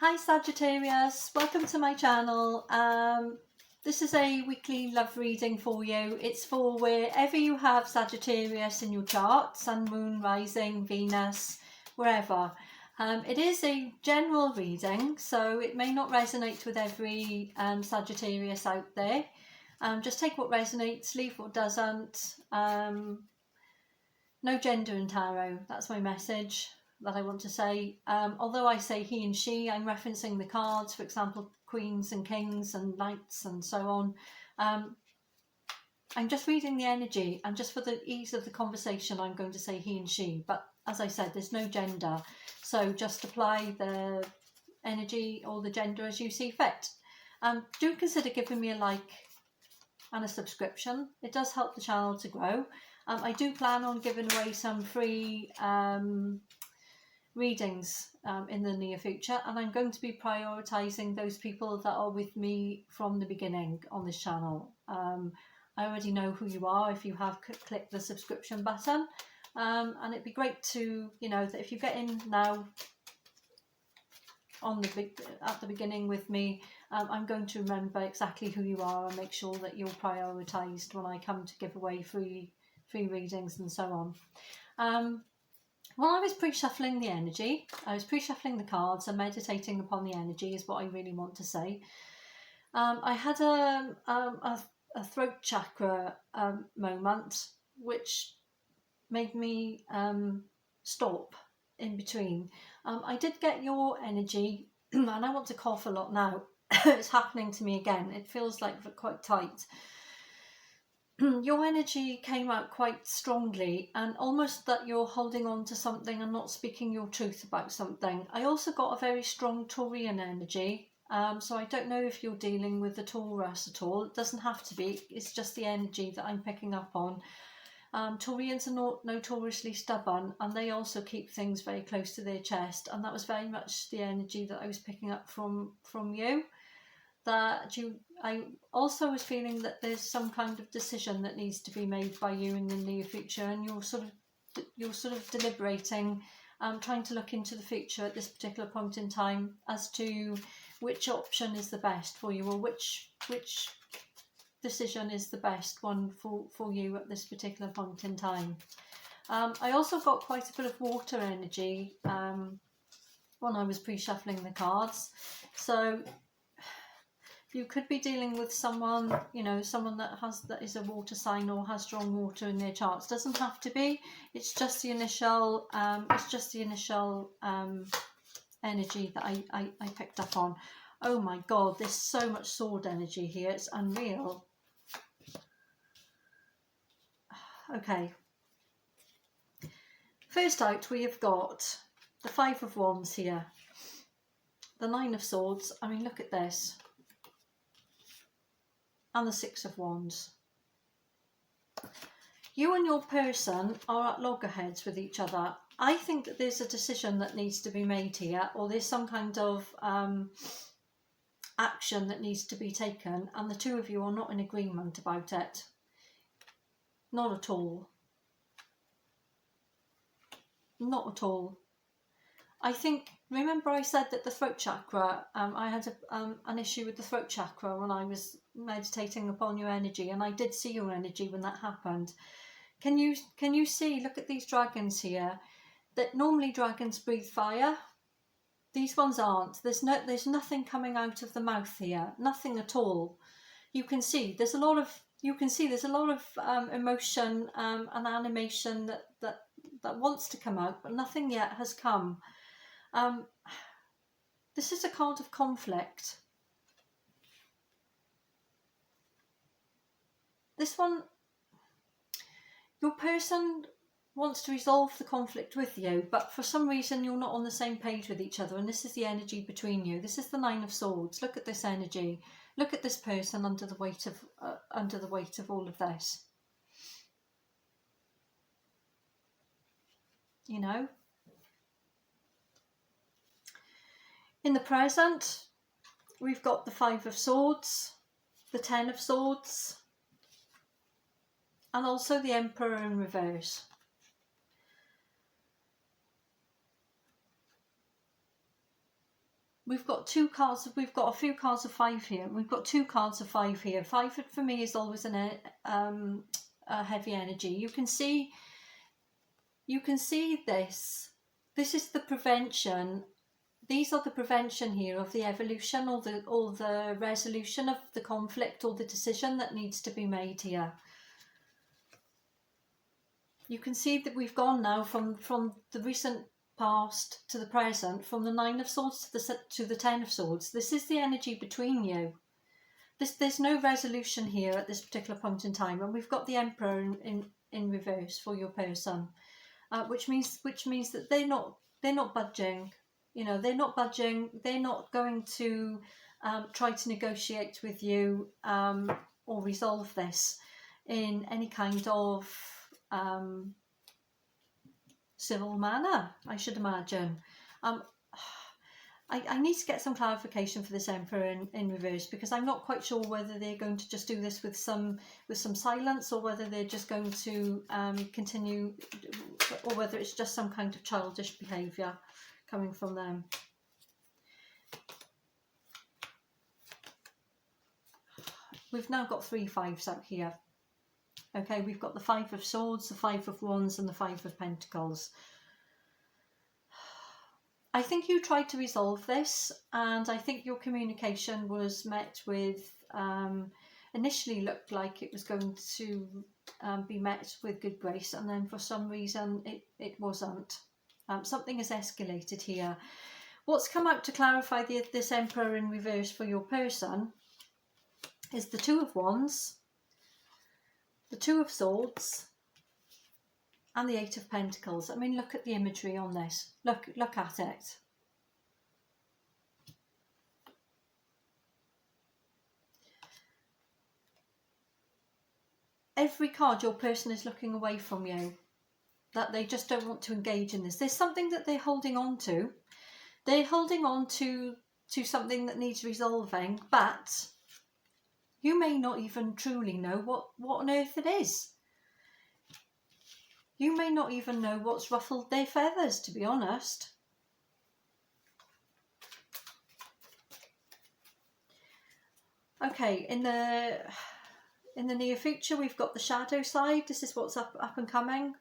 Hi Sagittarius, welcome to my channel. This is a weekly love reading for you. It's for wherever you have Sagittarius in your chart, Sun, Moon, Rising, Venus, wherever. It is a general reading, so it may not resonate with every Sagittarius out there. Just take what resonates, leave what doesn't. No gender in tarot, that's my message that I want to say. Although I say he and she, I'm referencing the cards, for example, queens and kings and knights and so on. I'm just reading the energy, and just for the ease of the conversation, I'm going to say he and she. But as I said, there's no gender, so just apply the energy or the gender as you see fit. Do consider giving me a like and a subscription. It does help the channel to grow. I do plan on giving away some free readings in the near future, and I'm going to be prioritising those people that are with me from the beginning on this channel. I already know who you are if you have clicked the subscription button, and it'd be great to, you know, that if you get in now on at the beginning with me, I'm going to remember exactly who you are and make sure that you're prioritised when I come to give away free readings and so on. While I was pre-shuffling the energy, I was pre-shuffling the cards and meditating upon the energy is what I really want to say. I had a throat chakra moment which made me stop in between. I did get your energy and I want to cough a lot now. It's happening to me again. It feels like quite tight. Your energy came out quite strongly, and almost that you're holding on to something and not speaking your truth about something. I also got a very strong Taurian energy, so I don't know if you're dealing with the Taurus at all. It doesn't have to be, it's just the energy that I'm picking up on. Taurians are notoriously stubborn, and they also keep things very close to their chest, and that was very much the energy that I was picking up from you. I also was feeling that there's some kind of decision that needs to be made by you in the near future, and you're sort of deliberating, trying to look into the future at this particular point in time as to which option is the best for you, or which decision is the best one for you at this particular point in time. I also got quite a bit of water energy when I was pre-shuffling the cards, so you could be dealing with someone, you know, someone that is a water sign or has strong water in their charts. Doesn't have to be. It's just the initial. Energy that I picked up on. Oh my God, there's so much sword energy here. It's unreal. Okay. First out, we have got the Five of Wands here. The Nine of Swords. I mean, look at this. And the Six of Wands. You and your person are at loggerheads with each other. I think that there's a decision that needs to be made here, or there's some kind of action that needs to be taken, and the two of you are not in agreement about it. Not at all. Not at all. I think, remember I said that the throat chakra, I had an issue with the throat chakra when I was meditating upon your energy, and I did see your energy when that happened. Can you see, look at these dragons here, that normally dragons breathe fire. These ones aren't. There's nothing coming out of the mouth here, nothing at all. You can see there's a lot of emotion and animation that wants to come out, but nothing yet has come. This is a card of conflict. This one, your person wants to resolve the conflict with you, but for some reason you're not on the same page with each other, and this is the energy between you. This is the Nine of Swords. Look at this energy. Look at this person under the weight of all of this. You know? In the present, we've got the Five of Swords, the Ten of Swords, and also the Emperor in reverse. we've got two cards. We've got a few cards of 5 here. We've got 2 cards of 5 here. 5 for me is always a heavy energy. You can see this. This is the prevention. These are the prevention here of the evolution or the resolution of the conflict or the decision that needs to be made here. You can see that we've gone now from the recent past to the present, from the 9 of Swords to the 10 of Swords. This is the energy between you. There's no resolution here at this particular point in time, and we've got the Emperor in reverse for your person, which means that they're not budging. You know, they're not budging. They're not going to try to negotiate with you or resolve this in any kind of civil manner, I should imagine. I need to get some clarification for this Emperor in reverse, because I'm not quite sure whether they're going to just do this with some silence, or whether they're just going to continue, or whether it's just some kind of childish behaviour coming from them. We've now got 3 5s out here. Okay, we've got the 5 of Swords, the 5 of Wands, and the 5 of Pentacles. I think you tried to resolve this, and I think your communication was met with, initially looked like it was going to be met with good grace, and then for some reason it wasn't. Something has escalated here. What's come out to clarify this Emperor in reverse for your person is the 2 of Wands, the 2 of Swords, and the 8 of Pentacles. I mean, look at the imagery on this. Look at it. Every card, your person is looking away from you. That they just don't want to engage in this. There's something that they're holding on to. They're holding on to something that needs resolving, but you may not even truly know what on earth it is. You may not even know what's ruffled their feathers, to be honest. Okay, in the near future, we've got the shadow side. This is what's up and coming.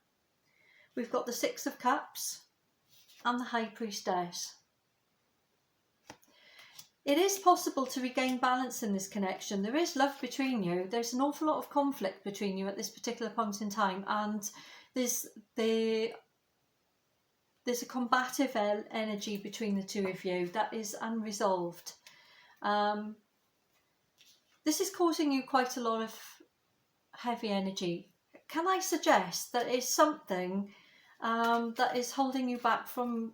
We've got the 6 of Cups and the High Priestess. It is possible to regain balance in this connection. There is love between you. There's an awful lot of conflict between you at this particular point in time, and there's a combative energy between the two of you that is unresolved. This is causing you quite a lot of heavy energy. Can I suggest that it's something that is holding you back from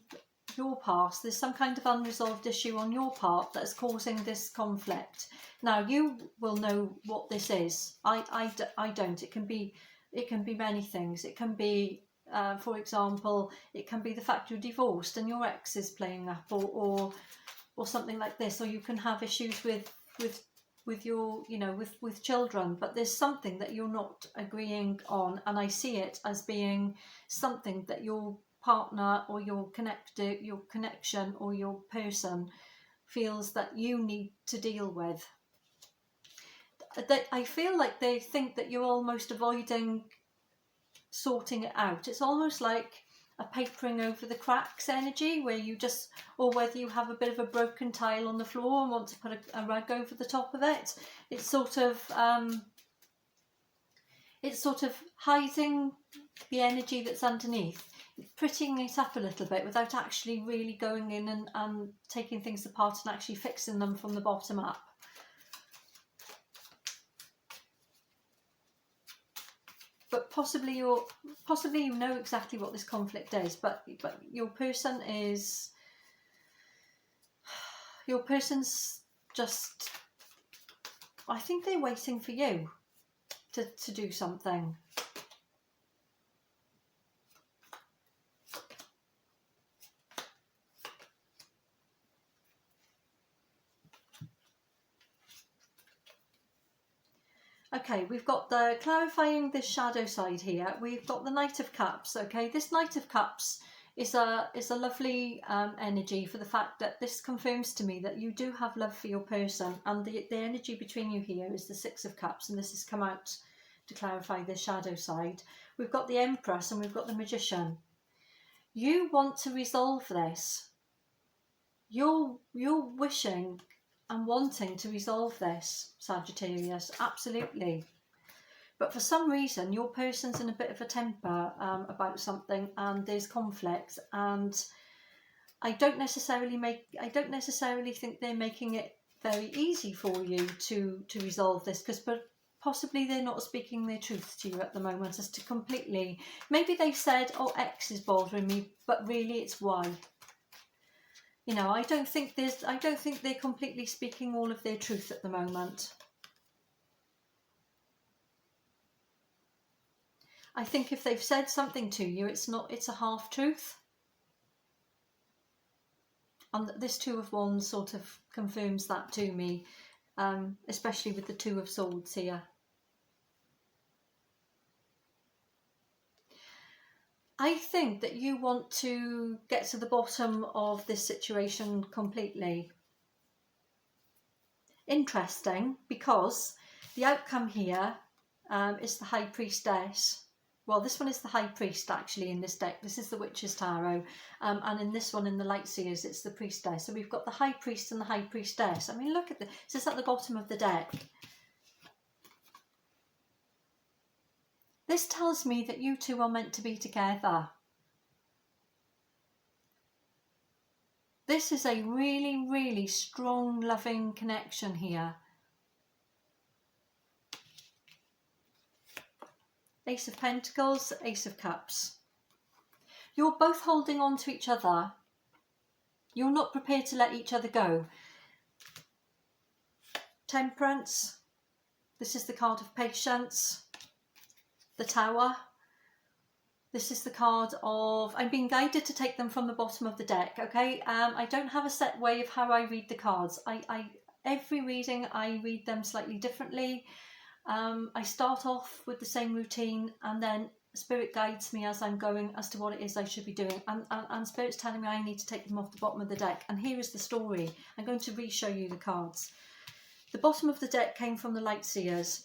your past? There's some kind of unresolved issue on your part that is causing this conflict. Now, you will know what this is. I don't. It can be many things. It can be, for example, it can be the fact you're divorced and your ex is playing up, or something like this. Or you can have issues with your, with children, but there's something that you're not agreeing on, and I see it as being something that your partner or your connection or your person feels that you need to deal with. I feel like they think that you're almost avoiding sorting it out. It's almost like a papering over the cracks energy, where you just, or whether you have a bit of a broken tile on the floor and want to put a rug over the top of it. It's sort of hiding the energy that's underneath, prettying it up a little bit without actually really going in and taking things apart and actually fixing them from the bottom up. But possibly you know exactly what this conflict is, but your person's just, I think they're waiting for you to do something. Okay, we've got the clarifying this shadow side here. We've got the Knight of Cups. Okay, this Knight of Cups is a lovely energy for the fact that this confirms to me that you do have love for your person, and the energy between you here is the Six of Cups, and this has come out to clarify the shadow side. We've got the Empress and we've got the Magician. You want to resolve this. You're wishing and wanting to resolve this, Sagittarius, absolutely. But for some reason, your person's in a bit of a temper about something, and there's conflict. And I don't necessarily think they're making it very easy for you to resolve this, because possibly they're not speaking their truth to you at the moment as to completely. Maybe they said, "Oh, X is bothering me," but really it's Y. You know, I don't think they're completely speaking all of their truth at the moment. I think if they've said something to you, it's a half truth. And this Two of Wands sort of confirms that to me, especially with the Two of Swords here. I think that you want to get to the bottom of this situation completely. Interesting, because the outcome here is the High Priestess. Well, this one is the High Priest, actually, in this deck. This is the Witch's Tarot. And in this one, in the Light Seers, it's the Priestess. So we've got the High Priest and the High Priestess. I mean, look at this. This is at the bottom of the deck. This tells me that you two are meant to be together. This is a really, really strong, loving connection here. Ace of Pentacles, Ace of Cups. You're both holding on to each other. You're not prepared to let each other go. Temperance. This is the card of patience. The Tower. This is the card of... I'm being guided to take them from the bottom of the deck, okay? I don't have a set way of how I read the cards. Every reading, I read them slightly differently. I start off with the same routine, and then Spirit guides me as I'm going as to what it is I should be doing. And Spirit's telling me I need to take them off the bottom of the deck. And here is the story. I'm going to re-show you the cards. The bottom of the deck came from the Light Seers.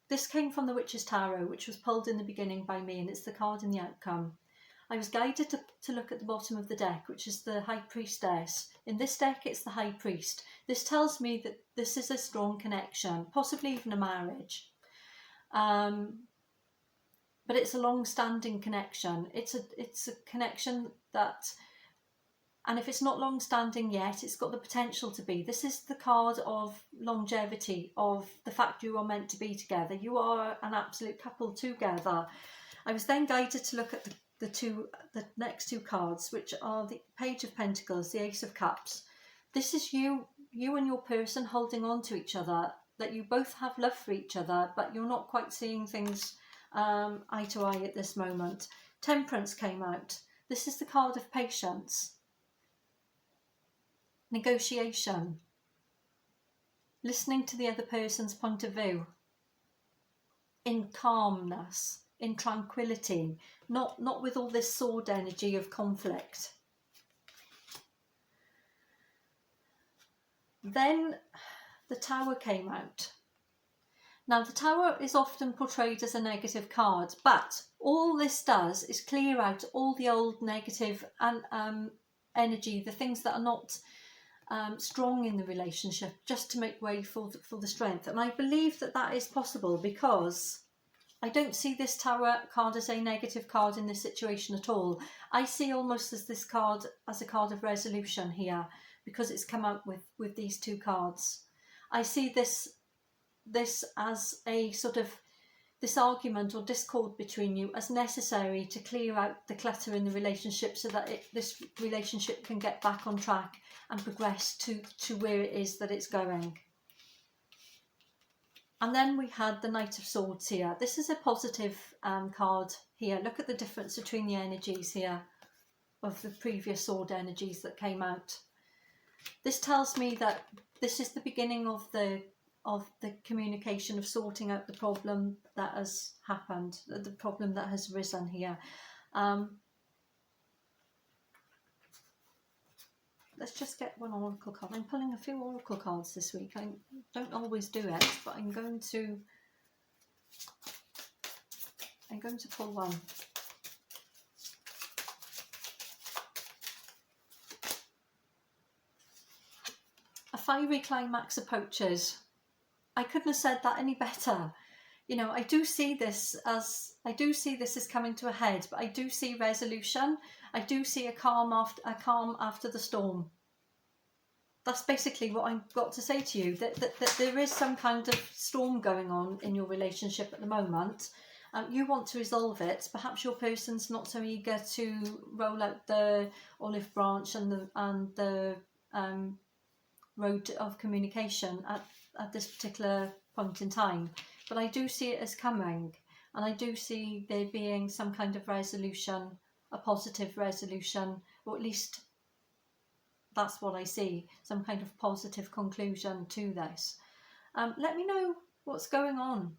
This came from the Witch's Tarot, which was pulled in the beginning by me, and it's the card in the outcome. I was guided to look at the bottom of the deck, which is the High Priestess. In this deck, it's the High Priest. This tells me that this is a strong connection, possibly even a marriage. But it's a long-standing connection. It's a connection that, and if it's not long-standing yet, it's got the potential to be. This is the card of longevity, of the fact you are meant to be together. You are an absolute couple together. I was then guided to look at the next two cards, which are the Page of Pentacles, the Ace of Cups. This is you and your person holding on to each other, that you both have love for each other, but you're not quite seeing things eye to eye at this moment. Temperance came out. This is the card of patience. Negotiation. Listening to the other person's point of view. In calmness, in tranquility, not with all this sword energy of conflict. Then the Tower came out. Now, the Tower is often portrayed as a negative card, but all this does is clear out all the old negative and energy, the things that are not strong in the relationship, just to make way for the strength. And I believe that that is possible, because I don't see this Tower card as a negative card in this situation at all. I see almost as this card as a card of resolution here, because it's come out with these two cards. I see this as a sort of, this argument or discord between you as necessary to clear out the clutter in the relationship, so that this relationship can get back on track and progress to where it is that it's going. And then we had the Knight of Swords here. This is a positive card here. Look at the difference between the energies here of the previous sword energies that came out. This tells me that this is the beginning of the communication, of sorting out the problem that has happened, the problem that has risen here. let's just get one oracle card. I'm pulling a few oracle cards this week. I don't always do it, but I'm going to pull one. A fiery climax approaches. I couldn't have said that any better. You know, I do see this as coming to a head, but I do see resolution. I do see a calm after the storm. That's basically what I've got to say to you. That there is some kind of storm going on in your relationship at the moment. You want to resolve it. Perhaps your person's not so eager to roll out the olive branch and the road of communication at this particular point in time. But I do see it as coming, and I do see there being some kind of resolution, a positive resolution, or at least that's what I see, some kind of positive conclusion to this. Let me know what's going on,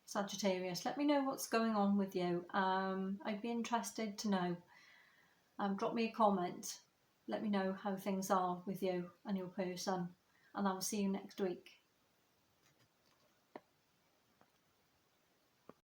Sagittarius. Let me know what's going on with you. I'd be interested to know. Drop me a comment. Let me know how things are with you and your person, and I will see you next week.